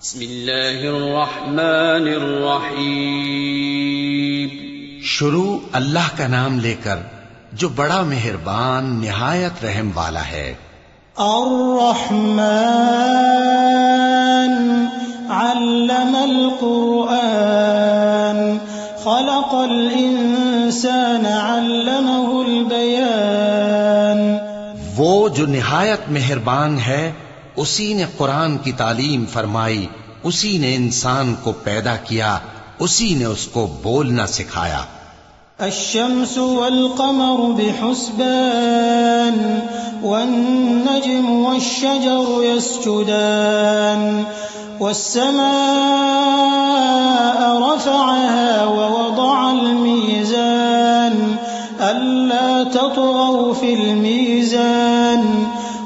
بسم اللہ الرحمن الرحیم. شروع اللہ کا نام لے کر جو بڑا مہربان نہایت رحم والا ہے. الرحمن علم القرآن خلق الانسان علمه البیان. وہ جو نہایت مہربان ہے اسی نے قرآن کی تعلیم فرمائی، اسی نے انسان کو پیدا کیا، اسی نے اس کو بولنا سکھایا. الشمس والقمر بحسبان والنجم والشجر يسجدان والسماء رفعها ووضع الميزان ألا تطغوا في الميزان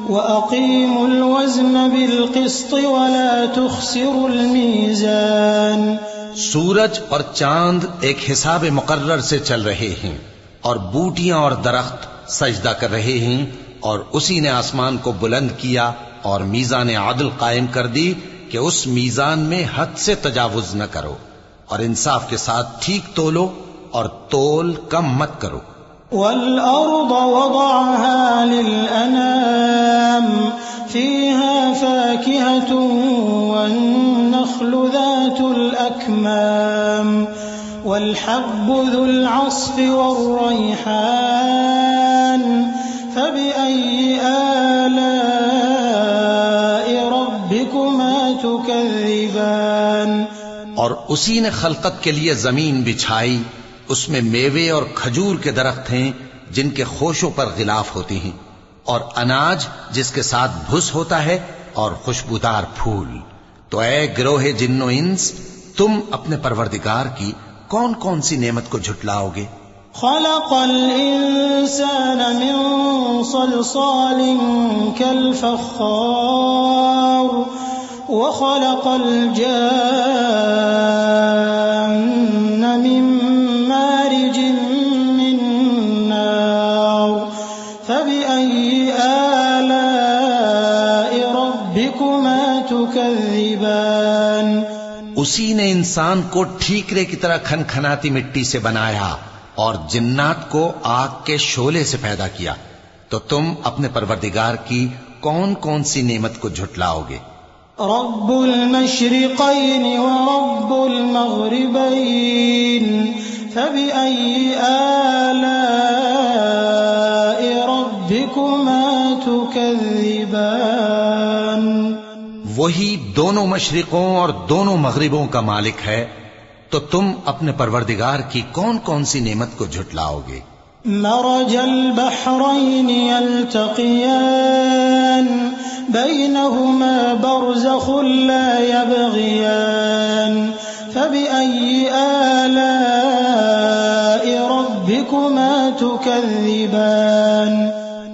وأقيموا الوزن بالقسط ولا تخسروا الميزان. سورج اور چاند ایک حساب مقرر سے چل رہے ہیں اور بوٹیاں اور درخت سجدہ کر رہے ہیں، اور اسی نے آسمان کو بلند کیا اور میزان عدل قائم کر دی کہ اس میزان میں حد سے تجاوز نہ کرو، اور انصاف کے ساتھ ٹھیک تولو اور تول کم مت کرو. والأرض وضعها للأنام فيها فاكهة والنخل ذات الأكمام والحب ذو العصف والريحان فبأي آلاء ربكما تكذبان. اور اسی نے خلقت کے لیے زمین بچھائی، اس میں میوے اور کھجور کے درخت ہیں جن کے خوشوں پر غلاف ہوتی ہیں، اور اناج جس کے ساتھ بھس ہوتا ہے، اور خوشبودار پھول. تو اے گروہ جن و انس، تم اپنے پروردگار کی کون کون سی نعمت کو جھٹلاؤ گے؟ خلق الإنسان من صلصال كالفخار وخلق الجان من مارج من نار فبأي آلاء ربكما تكذبان. اسی نے انسان کو ٹھیکرے کی طرح کھنکھناتی مٹی سے بنایا اور جنات کو آگ کے شعلے سے پیدا کیا. تو تم اپنے پروردگار کی کون کون سی نعمت کو جھٹلاؤ گے؟ رب المشرقين ورب المغربين فبأي آلاء ربكما تكذبان. وہی دونوں مشرقوں اور دونوں مغربوں کا مالک ہے، تو تم اپنے پروردگار کی کون کون سی نعمت کو جھٹلاؤ گے؟ مرج البحرين يلتقيان بينهما برزخ لا يبغيان فبأي آلاء ربكما تكذبان.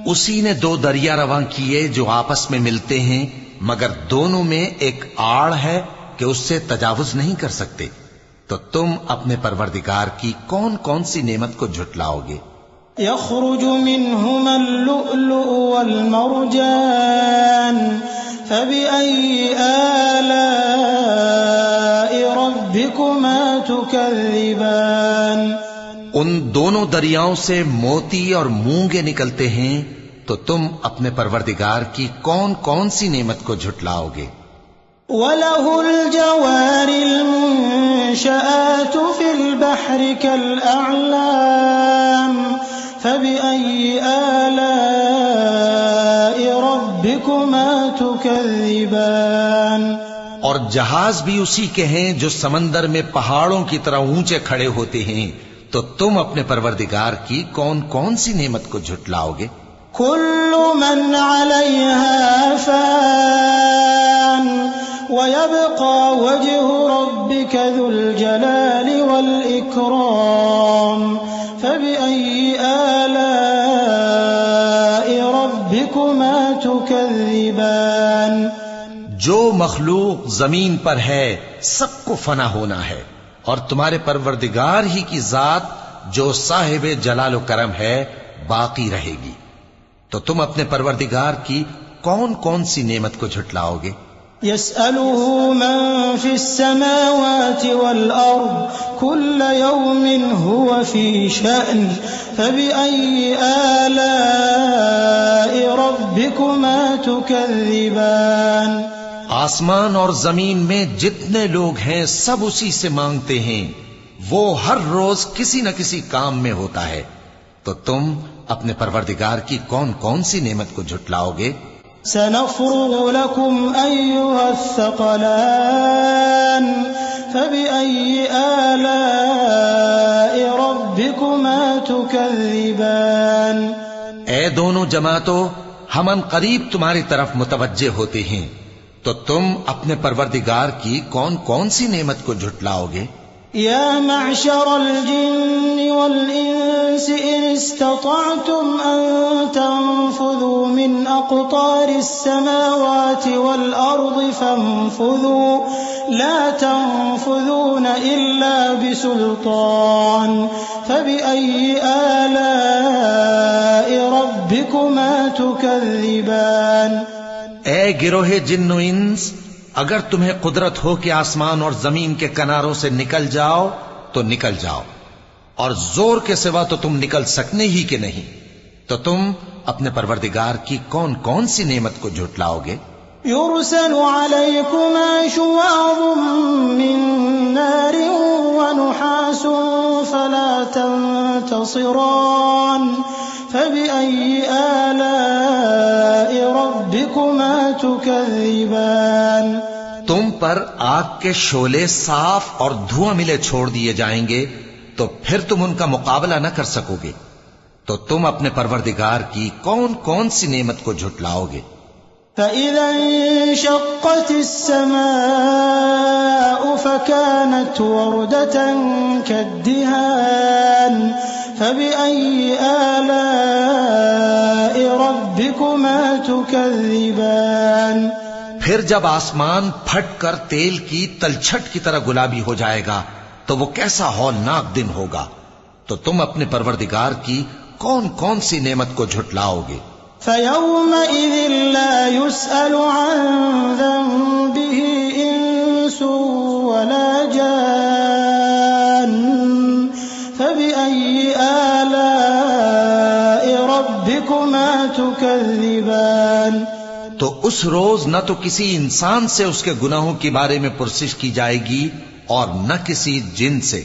اسی نے دو دریا رواں کیے جو آپس میں ملتے ہیں، مگر دونوں میں ایک آڑ ہے کہ اس سے تجاوز نہیں کر سکتے. تو تم اپنے پروردگار کی کون کون سی نعمت کو جھٹلاؤ گے؟ يخرج منهما اللؤلؤ والمرجان فبأي آلاء ربكما تكذبان. ان دونوں دریاؤں سے موتی اور مونگے نکلتے ہیں، تو تم اپنے پروردگار کی کون کون سی نعمت کو جھٹلاؤ گے؟ وَلَهُ الْجَوَارِ الْمُنشَآتُ فِي الْبَحْرِ كَالْأَعْلَامِ فَبِأَيِّ آلَاءِ رَبِّكُمَا تُكَذِّبَانِ. اور جہاز بھی اسی کے ہیں جو سمندر میں پہاڑوں کی طرح اونچے کھڑے ہوتے ہیں. تو تم اپنے پروردگار کی کون کون سی نعمت کو جھٹلاؤ گے؟ كل من عليها فان ويبقى وجه ربك ذو الجلال والإكرام فبأي آلاء ربكما تكذبان. جو مخلوق زمین پر ہے سب کو فنا ہونا ہے، اور تمہارے پروردگار ہی کی ذات جو صاحب جلال و کرم ہے باقی رہے گی. تو تم اپنے پروردگار کی کون کون سی نعمت کو جھٹلاؤ گے؟ يسأله من في السماوات والأرض كل يوم هو في شأن فبأي آلاء ربكما تكذبان آسمان اور زمین میں جتنے لوگ ہیں سب اسی سے مانگتے ہیں، وہ ہر روز کسی نہ کسی کام میں ہوتا ہے، تو تم اپنے پروردگار کی کون کون سی نعمت کو جھٹلاؤ گے؟ سنفرغ لكم أيها الثقلان فبأي آلاء ربكما تكذبان اے دونوں جماعتوں، ہم ان قریب تمہاری طرف متوجہ ہوتے ہیں، تو تم اپنے پروردگار کی کون کون سی نعمت کو جھٹلاؤ گے؟ يا معشر الجن والإنس إن استطعتم أن تنفذوا من أقطار السماوات والأرض فانفذوا لا تنفذون إلا بسلطان فبأي آلاء ربكما تكذبان اے گروہ جن و انس، اگر تمہیں قدرت ہو کہ آسمان اور زمین کے کناروں سے نکل جاؤ تو نکل جاؤ، اور زور کے سوا تو تم نکل سکنے ہی کہ نہیں، تو تم اپنے پروردگار کی کون کون سی نعمت کو جھٹلاؤ گے؟ يرسل عليكما شواظ من نار ونحاس فلا تنتصران فبأي آلاء ربكما تكذبان تم پر آگ کے شعلے صاف اور دھواں ملے چھوڑ دیے جائیں گے، تو پھر تم ان کا مقابلہ نہ کر سکو گے، تو تم اپنے پروردگار کی کون کون سی نعمت کو جھٹلاؤ گے؟ فإذا انشقت السماء فكانت وردة كالدهان فبأي آلاء ربكما تكذبان پھر جب آسمان پھٹ کر تیل کی تلچھٹ کی طرح گلابی ہو جائے گا تو وہ کیسا ہولناک دن ہوگا، تو تم اپنے پروردگار کی کون کون سی نعمت کو جھٹلاؤ گے؟ فيومئذ لا يسأل عن ذنبه إنس ولا جان فبأي آلاء ربكما تكذبان تو اس روز نہ تو کسی انسان سے اس کے گناہوں کے بارے میں پرسش کی جائے گی اور نہ کسی جن سے،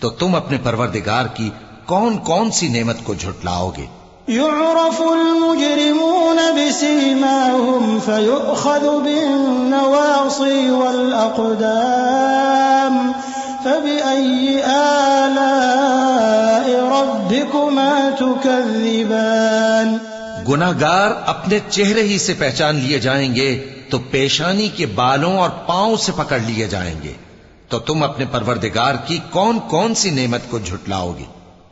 تو تم اپنے پروردگار کی کون کون سی نعمت کو جھٹلاؤ گے؟ يعرف المجرمون بسيماهم فيؤخذ بالنواصي والأقدام فبأي آلاء ربكما تكذبان گناہگار اپنے چہرے ہی سے پہچان لیے جائیں گے تو پیشانی کے بالوں اور پاؤں سے پکڑ لیے جائیں گے، تو تم اپنے پروردگار کی کون کون سی نعمت کو جھٹلاؤ گے؟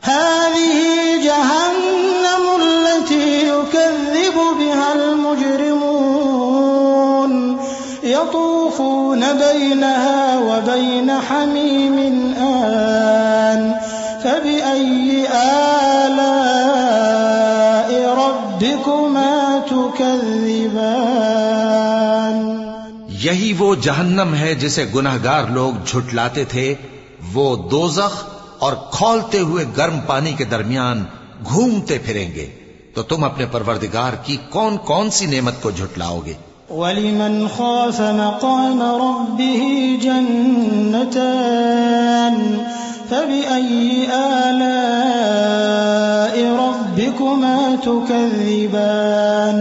هذه جهنم التي يكذب بها المجرمون يطوفون بينها وبين حميم آن فبأي آلاء ربكما تكذبان یہی وہ جہنم ہے جسے گناہگار لوگ جھٹلاتے تھے، وہ دوزخ اور کھولتے ہوئے گرم پانی کے درمیان گھومتے پھریں گے، تو تم اپنے پروردگار کی کون کون سی نعمت کو جھٹلاؤ گے؟ وَلِمَنْ خَافَ مَقَامَ رَبِّهِ جَنَّتَانِ فَبِأَيِّ آلَاءِ رَبِّكُمَا تُكَذِّبَانِ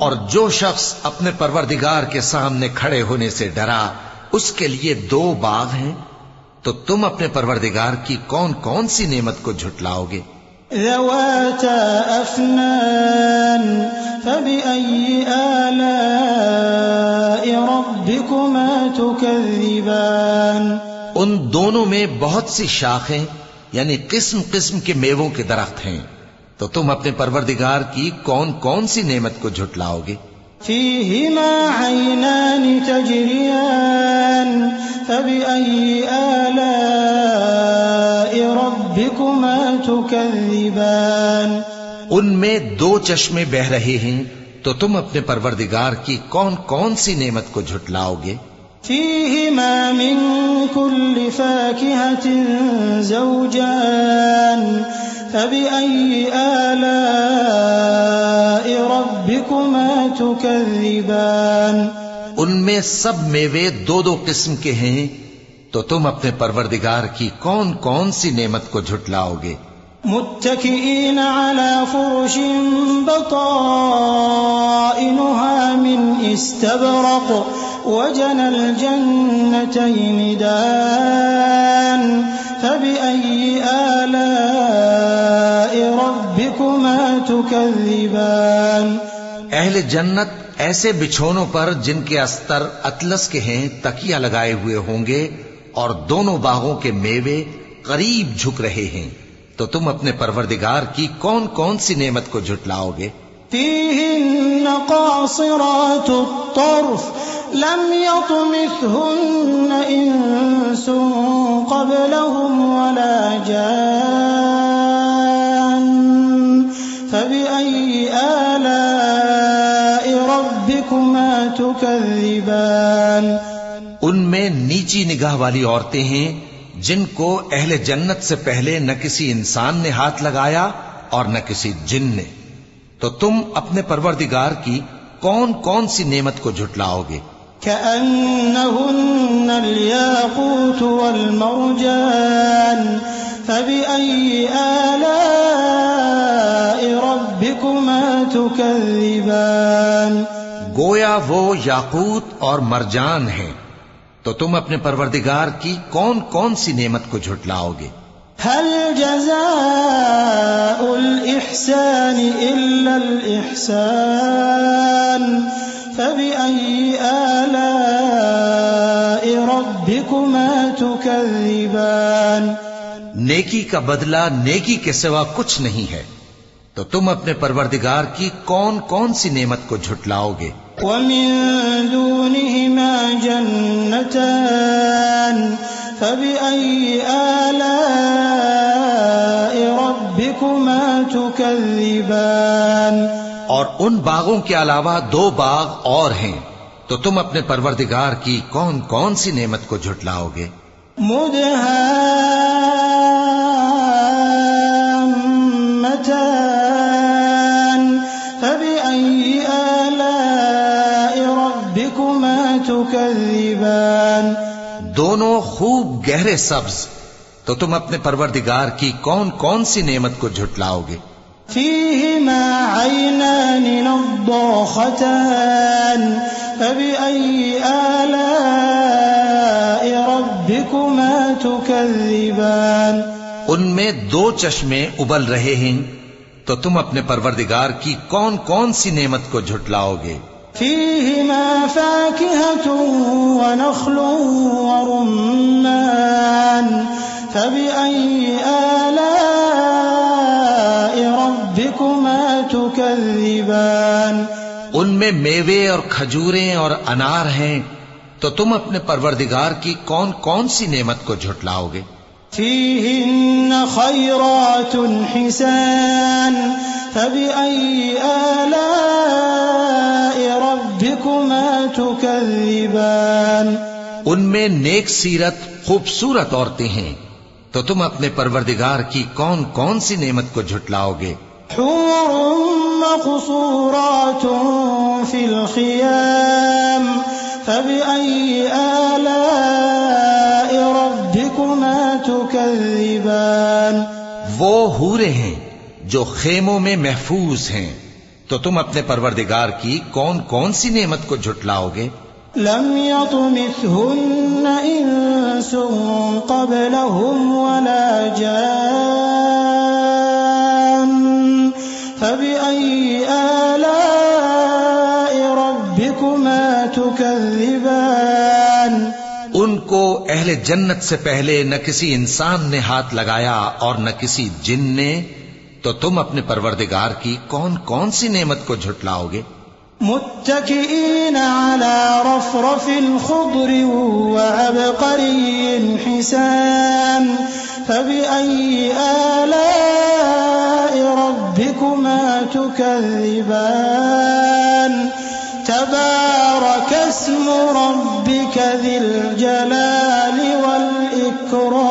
اور جو شخص اپنے پروردگار کے سامنے کھڑے ہونے سے ڈرا، اس کے لیے دو باغ ہیں، تو تم اپنے پروردگار کی کون کون سی نعمت کو جھٹلاؤ گے؟ ذواتا افنان فبأي آلاء ربكما تكذبان ان دونوں میں بہت سی شاخیں یعنی قسم قسم کے میووں کے درخت ہیں، تو تم اپنے پروردگار کی کون کون سی نعمت کو جھٹلاؤ گے؟ فيهما عينان تجريان فبأي آلاء ربكما تكذبان ان میں دو چشمے بہ رہے ہیں، تو تم اپنے پروردگار کی کون کون سی نعمت کو جھٹلاؤ گے؟ فيهما من كل فاكهة زوجان فبأي آلاء ربكما تكذبان ان میں سب میوے دو دو قسم کے ہیں، تو تم اپنے پروردگار کی کون کون سی نعمت کو جھٹلاؤ گے؟ متكئين على فرش بطائنها من استبرق وجنى الجنتين دان فبأي آلاء ربكما تكذبان اہل جنت ایسے بچھونوں پر جن کے استر اطلس کے ہیں تکیہ لگائے ہوئے ہوں گے، اور دونوں باغوں کے میوے قریب جھک رہے ہیں، تو تم اپنے پروردگار کی کون کون سی نعمت کو جھٹلاؤ گے؟ فيهن قاصرات الطرف لم يطمثهن إنس قبلهم ولا جان فبأي آلاء ربكما تكذبان ان میں نیچی نگاہ والی عورتیں ہیں جن کو اہل جنت سے پہلے نہ کسی انسان نے ہاتھ لگایا اور نہ کسی جن نے، تو تم اپنے پروردگار کی کون کون سی نعمت کو جھٹلاؤ گے؟ كأنهن الياقوت والمرجان فبأي آلاء ربكما تكذبان گویا وہ یاقوت اور مرجان ہیں، تو تم اپنے پروردگار کی کون کون سی نعمت کو جھٹلاؤ گے؟ هل جزاء الإحسان إلا الإحسان فبأي آلاء ربكما تكذبان نیکی کا بدلہ نیکی کے سوا کچھ نہیں ہے، تو تم اپنے پروردگار کی کون کون سی نعمت کو جھٹلاؤ گے؟ ومن دونهما جنتان فبأي آلاء ربكما تكذبان اور ان باغوں کے علاوہ دو باغ اور ہیں، تو تم اپنے پروردگار کی کون کون سی نعمت کو جھٹلاؤ گے؟ مدهامتان فبأي آلاء ربكما تكذبان دونوں خوب گہرے سبز، تو تم اپنے پروردگار کی کون کون سی نعمت کو جھٹلاؤ گے؟ فيهما عينان نضاختان فبأي آلاء ربكما تكذبان ان میں دو چشمے ابل رہے ہیں، تو تم اپنے پروردگار کی کون کون سی نعمت کو جھٹلاؤ گے؟ فيهما فاكهة ونخل ورمان فبأي آلاء ربكما تكذبان ان میں میوے اور کھجوریں اور انار ہیں، تو تم اپنے پروردگار کی کون کون سی نعمت کو جھٹلاؤ گے؟ فيهن خيرات حسان فبأي آلاء ربكما تكذبان ان میں نیک سیرت خوبصورت عورتیں ہیں، تو تم اپنے پروردگار کی کون کون سی نعمت کو جھٹلاؤ گے؟ حور مقصورات في الخيام فبأي آلاء ربكما تكذبان وہ حوریں ہیں جو خیموں میں محفوظ ہیں، تو تم اپنے پروردگار کی کون کون سی نعمت کو جھٹلاؤ گے؟ لم يطمثهن إنس قبلهم ولا جان فبأي آلاء ربكما تكذبان ان کو اہل جنت سے پہلے نہ کسی انسان نے ہاتھ لگایا اور نہ کسی جن نے، تو تم اپنے پروردگار کی کون کون سی نعمت کو جھٹلاؤ گے؟ متكئين على رفرف خضر وعبقري حسان فبأي آلاء ربكما تكذبان اسم ربك ذي الجلال والإكرام.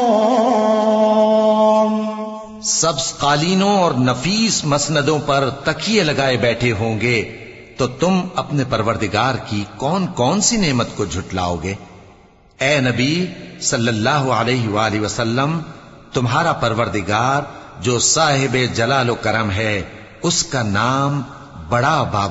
سبز قالینوں اور نفیس مسندوں پر تکیے لگائے بیٹھے ہوں گے تو تم اپنے پروردگار کی کون کون سی نعمت کو جھٹلاؤ گے؟ اے نبی صلی اللہ علیہ وآلہ وسلم، تمہارا پروردگار جو صاحب جلال و کرم ہے، اس کا نام بڑا بابا